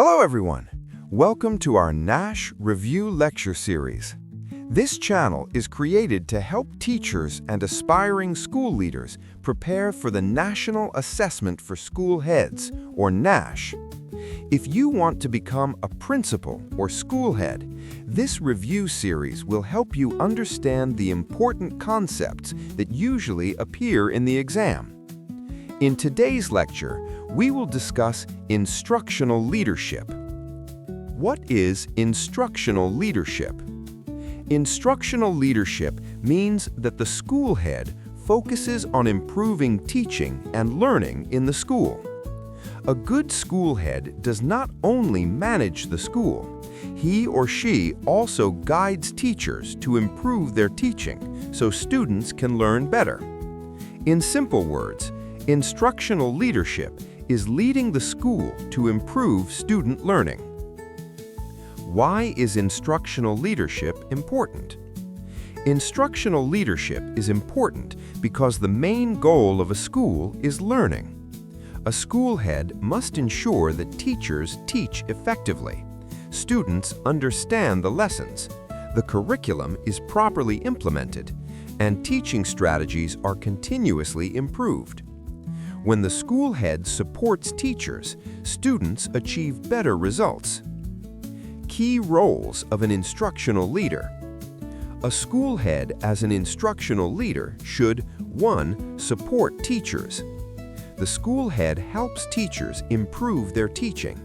Hello everyone! Welcome to our NASH Review Lecture Series. This channel is created to help teachers and aspiring school leaders prepare for the National Assessment for School Heads, or NASH. If you want to become a principal or school head, this review series will help you understand the important concepts that usually appear in the exam. In today's lecture, we will discuss instructional leadership. What is instructional leadership? Instructional leadership means that the school head focuses on improving teaching and learning in the school. A good school head does not only manage the school, he or she also guides teachers to improve their teaching so students can learn better. In simple words, instructional leadership is leading the school to improve student learning. Why is instructional leadership important? Instructional leadership is important because the main goal of a school is learning. A school head must ensure that teachers teach effectively, students understand the lessons, the curriculum is properly implemented, and teaching strategies are continuously improved. When the school head supports teachers, students achieve better results. Key roles of an instructional leader. A school head as an instructional leader should 1. Support teachers. The school head helps teachers improve their teaching.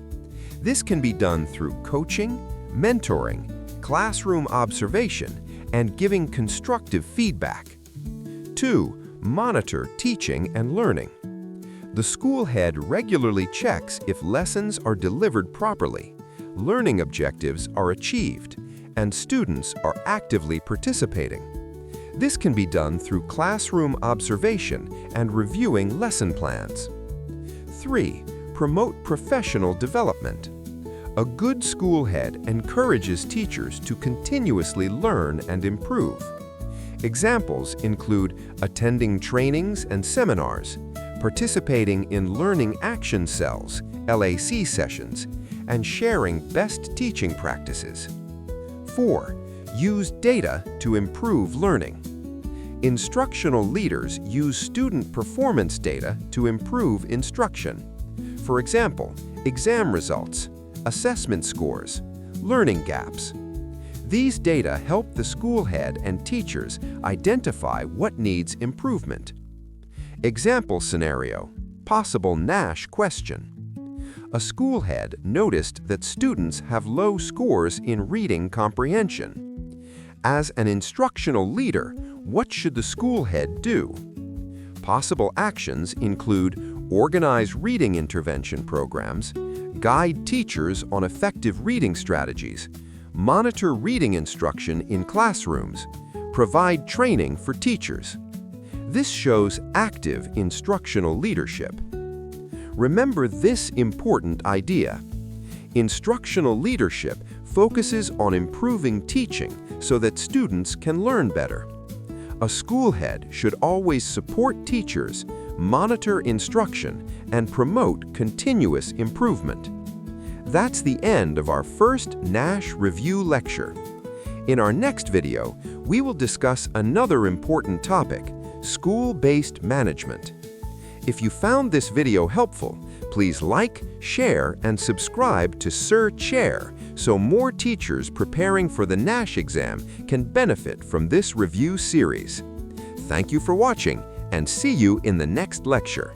This can be done through coaching, mentoring, classroom observation, and giving constructive feedback. 2. Monitor teaching and learning. The school head regularly checks if lessons are delivered properly, learning objectives are achieved, and students are actively participating. This can be done through classroom observation and reviewing lesson plans. 3. Promote professional development. A good school head encourages teachers to continuously learn and improve. Examples include attending trainings and seminars, participating in Learning Action Cells, LAC sessions, and sharing best teaching practices. 4. Use data to improve learning. Instructional leaders use student performance data to improve instruction. For example, exam results, assessment scores, learning gaps. These data help the school head and teachers identify what needs improvement. Example scenario, possible NASH question. A school head noticed that students have low scores in reading comprehension. As an instructional leader, what should the school head do? Possible actions include organize reading intervention programs, guide teachers on effective reading strategies, monitor reading instruction in classrooms, provide training for teachers. This shows active instructional leadership. Remember this important idea. Instructional leadership focuses on improving teaching so that students can learn better. A school head should always support teachers, monitor instruction, and promote continuous improvement. That's the end of our first NASH Review lecture. In our next video, we will discuss another important topic, school-based management. If you found this video helpful, please like, share, and subscribe to Sir Chair so more teachers preparing for the NASH exam can benefit from this review series. Thank you for watching, and see you in the next lecture.